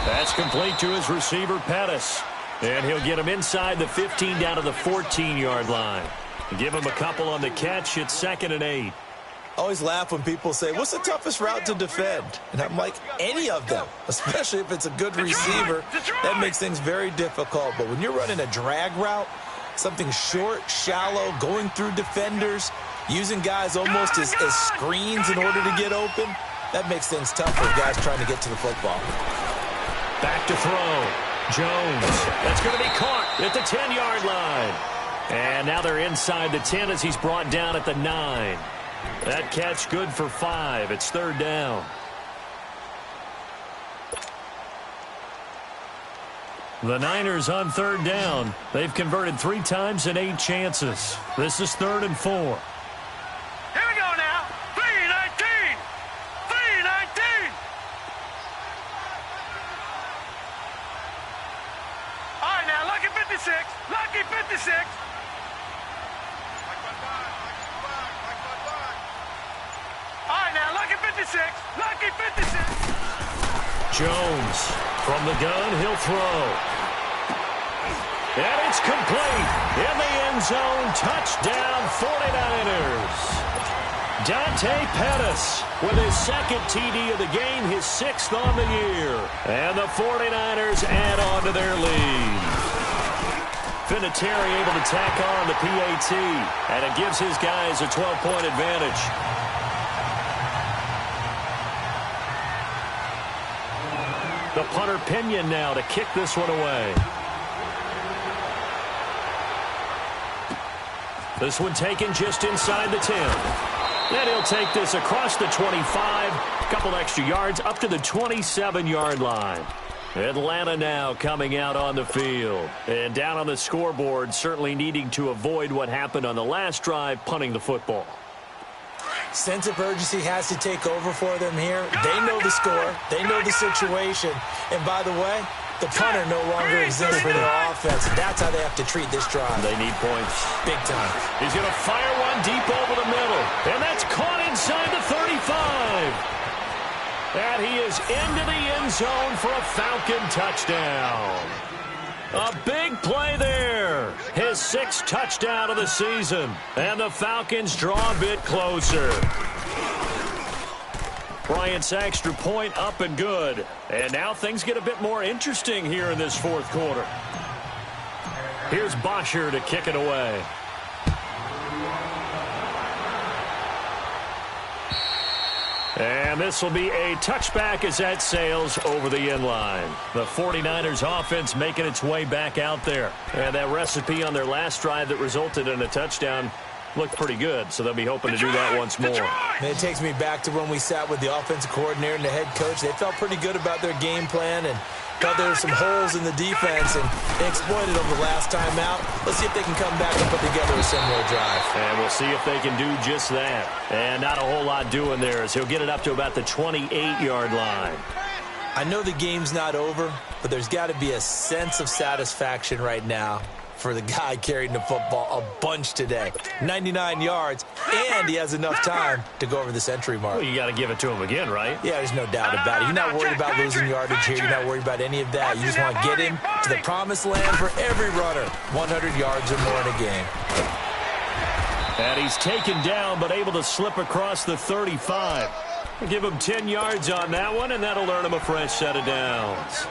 That's complete to his receiver, Pettis. And he'll get him inside the 15 down to the 14-yard line. Give him a couple on the catch. It's 2nd and 8. I always laugh when people say, what's the toughest route to defend? And I'm like, any of them, especially if it's a good receiver. That makes things very difficult. But when you're running a drag route, something short, shallow, going through defenders, using guys almost as screens in order to get open, that makes things tough for guys trying to get to the football. Back to throw. Jones. That's going to be caught at the 10-yard line. And now they're inside the 10 as he's brought down at the 9. That catch good for 5. It's 3rd down. The Niners on 3rd down. They've converted 3 times in 8 chances. This is 3rd and 4. Here we go now. 3-19. 3-19. All right, now, lucky 56. Lucky 56. All right, now, lucky 56. Lucky 56. Jones from the gun. He'll throw. And it's complete. In the end zone. Touchdown 49ers. Dante Pettis with his 2nd TD of the game, his 6th on the year. And the 49ers add on to their lead. Vinatieri able to tack on the PAT, and it gives his guys a 12-point advantage. The punter Pinion now to kick this one away. This one taken just inside the 10. Then he'll take this across the 25, a couple extra yards up to the 27-yard line. Atlanta now coming out on the field. And down on the scoreboard, certainly needing to avoid what happened on the last drive, punting the football. Sense of urgency has to take over for them here. They know the score. They know the situation. And by the way, the punter no longer exists for their offense. That's how they have to treat this drive. They need points. Big time. He's going to fire one deep over the middle. And that's caught inside the 35. And he is into the end zone for a Falcon touchdown. A big play there. His 6th touchdown of the season. And the Falcons draw a bit closer. Bryant's extra point up and good. And now things get a bit more interesting here in this 4th quarter. Here's Bosher to kick it away. And this will be a touchback as that sails over the end line. The 49ers offense making its way back out there. And that recipe on their last drive that resulted in a touchdown looked pretty good, so they'll be hoping to do that once more. And it takes me back to when we sat with the offensive coordinator and the head coach. They felt pretty good about their game plan and thought there were some holes in the defense, and they exploited them the last time out. Let's see if they can come back and put together a similar drive. And we'll see if they can do just that. And not a whole lot doing there as he'll get it up to about the 28-yard line. I know the game's not over, but there's got to be a sense of satisfaction right now for the guy carrying the football a bunch today. 99 yards, and he has enough time to go over the century mark. Well, you got to give it to him again, right? Yeah, there's no doubt about it. You're not worried about losing yardage here. You're not worried about any of that. You just want to get him to the promised land for every runner. 100 yards or more in a game. And he's taken down, but able to slip across the 35. Give him 10 yards on that one, and that'll earn him a fresh set of downs.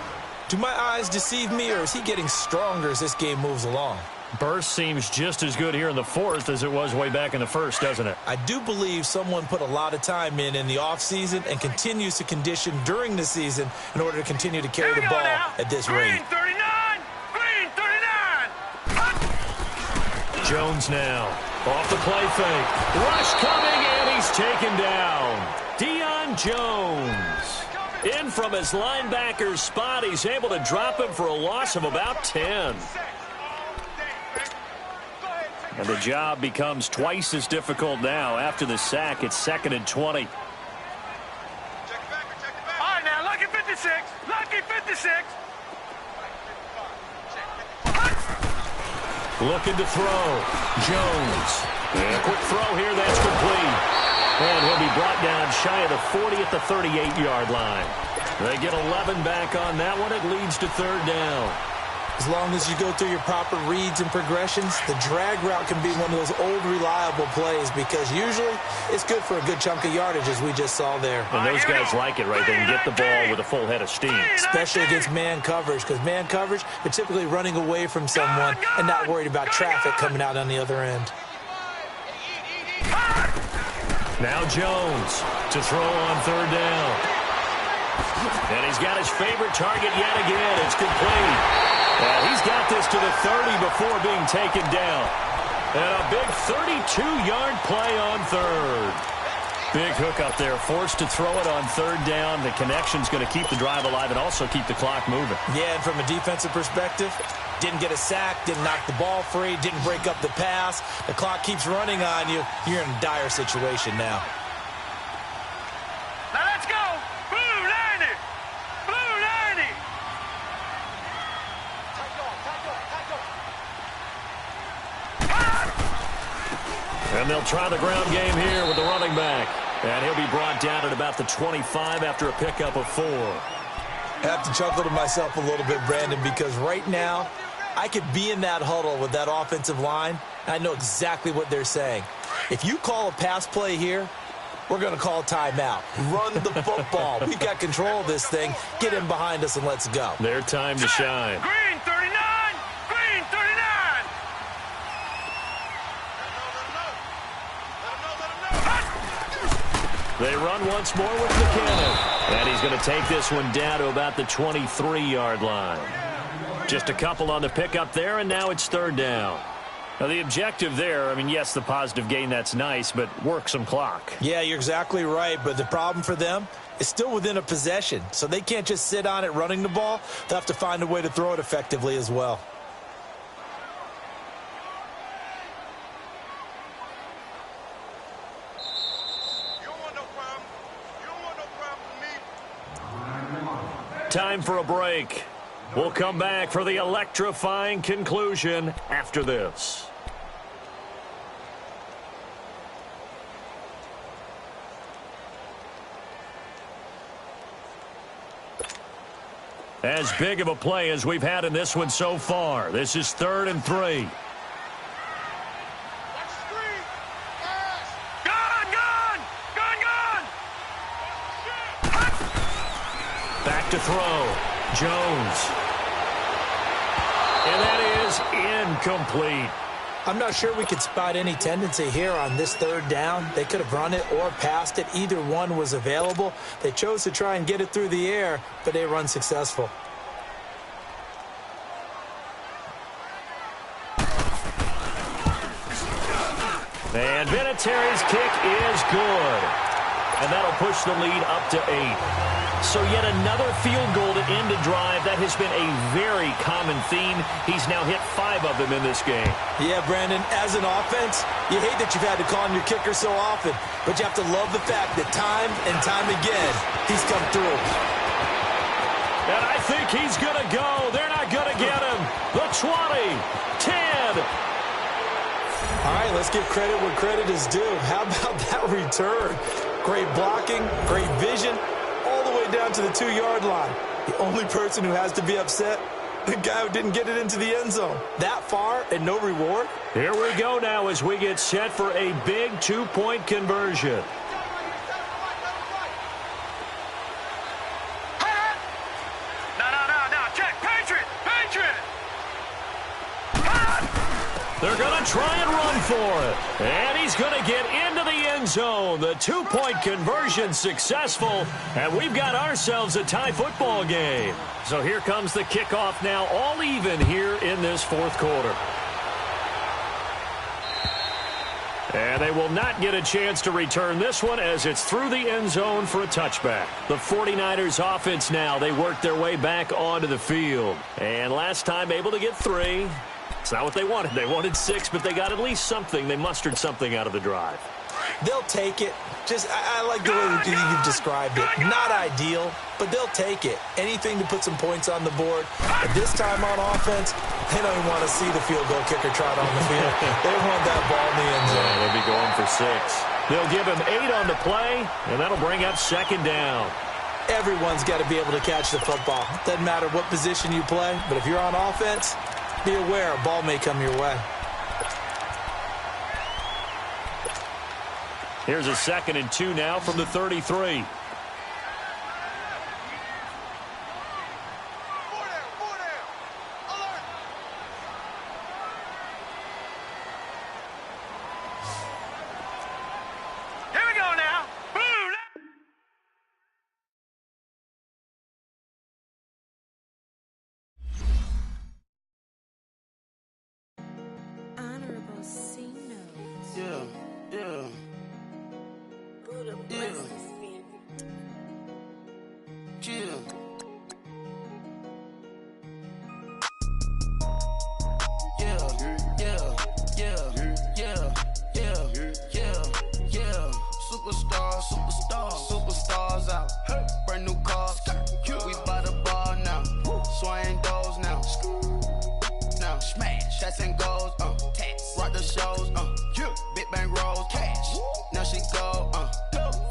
Do my eyes deceive me, or is he getting stronger as this game moves along? Burst seems just as good here in the fourth as it was way back in the first, doesn't it? I do believe someone put a lot of time in the offseason and continues to condition during the season in order to continue to carry the ball at this rate. Green 39! Green 39! Jones now. Off the play fake. Rush coming, and he's taken down. Deion Jones. In from his linebacker's spot. He's able to drop him for a loss of about 10. And the job becomes twice as difficult now. After the sack, it's 2nd and 20. All right, now, lucky 56. Lucky 56. Looking to throw. Jones. And a quick throw here. That's complete. And he'll be brought down shy of the 40 at the 38-yard line. They get 11 back on that one. It leads to 3rd down. As long as you go through your proper reads and progressions, the drag route can be one of those old reliable plays because usually it's good for a good chunk of yardage, as we just saw there. And those guys like it, right? They can get the ball with a full head of steam. Especially against man coverage, because man coverage, they're typically running away from someone and not worried about traffic coming out on the other end. Now Jones to throw on 3rd down. And he's got his favorite target yet again. It's complete. And he's got this to the 30 before being taken down. And a big 32-yard play on 3rd. Big hook up there, forced to throw it on 3rd down. The connection's going to keep the drive alive and also keep the clock moving. Yeah, and from a defensive perspective, didn't get a sack, didn't knock the ball free, didn't break up the pass. The clock keeps running on you. You're in a dire situation now. Now let's go. Blue 90. Blue 90. And they'll try the ground game here with the running back. And he'll be brought down at about the 25 after a pickup of 4. I have to chuckle to myself a little bit, Brandon, because right now I could be in that huddle with that offensive line. I know exactly what they're saying. If you call a pass play here, we're going to call a timeout. Run the football. We've got control of this thing. Get in behind us and let's go. Their time to shine. Green 39. Green 39. They run once more with McKinnon. And he's going to take this one down to about the 23-yard line. Just a couple on the pickup there, and now it's 3rd down. Now, the objective there, I mean, yes, the positive gain, that's nice, but work some clock. Yeah, you're exactly right, but the problem for them is still within a possession, so they can't just sit on it running the ball. They'll have to find a way to throw it effectively as well. Time for a break. We'll come back for the electrifying conclusion after this. As big of a play as we've had in this one so far. This is 3rd and 3. Back to throw. Jones. And that is incomplete. I'm not sure we could spot any tendency here on this 3rd down. They could have run it or passed it. Either one was available. They chose to try and get it through the air, but they run successful. And Vinatieri's kick is good. And that'll push the lead up to 8. So yet another field goal to end a drive. That has been a very common theme. He's now hit 5 of them in this game. Yeah, Brandon, as an offense, you hate that you've had to call on your kicker so often, but you have to love the fact that time and time again, he's come through. And I think he's going to go. They're not going to get him. The 20, 10. All right, let's give credit where credit is due. How about that return? Great blocking, great vision, all the way down to the 2-yard line. The only person who has to be upset, the guy who didn't get it into the end zone. That far and no reward? Here we go now as we get set for a big 2-point conversion. They're going to try and run for it. And he's going to get into the end zone. The 2-point conversion successful. And we've got ourselves a tie football game. So here comes the kickoff now, all even here in this fourth quarter. And they will not get a chance to return this one as it's through the end zone for a touchback. The 49ers offense now, they work their way back onto the field. And last time able to get 3. It's not what they wanted. They wanted 6, but they got at least something. They mustered something out of the drive. They'll take it. I like the way you've described it. Not ideal, but they'll take it. Anything to put some points on the board. But this time on offense, they don't even want to see the field goal kicker trot on the field. They want that ball in the end zone. Yeah, they'll be going for 6. They'll give him 8 on the play, and that'll bring up 2nd down. Everyone's got to be able to catch the football. Doesn't matter what position you play, but if you're on offense, be aware a ball may come your way. Here's a 2nd and 2 now from the 33. Superstars out. Brand new cars. We buy the ball now. Swing doors now. Now smash. Shots and goals. Rock the shows. Big bang rolls. Cash. Now she go.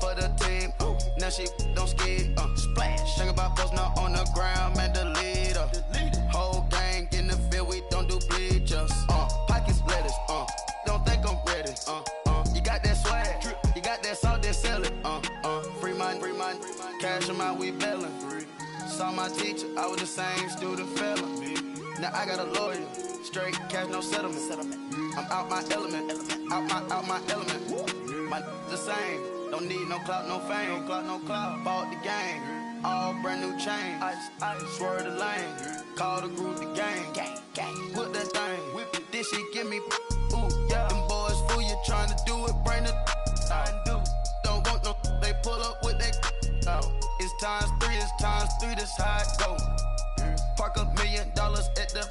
For the team. Now she don't ski. Splash. Think about posting up on the ground. Man, the leader. Whole gang in the field. We don't do bleachers. Pockets lettuce. Don't think I'm ready. You got that swag. You got that salt that sell it. Free mind. Cash amount, we bailin'. Saw my teacher, I was the same student fella. Now I got a lawyer. Straight cash, no settlement. I'm out my element. Out my element. My the same. Don't need no clout, no fame. No clout. Bought the game. All brand new chain. I swerve the lane. Call the group the gang. Whip that thing. Whip it. This shit give me. Ooh, yeah. Them boys fool you trying to do it. Bring it. I do. Don't want no. They pull up with that. It's times 3. It's times 3. This how it go. Park $1 million at the.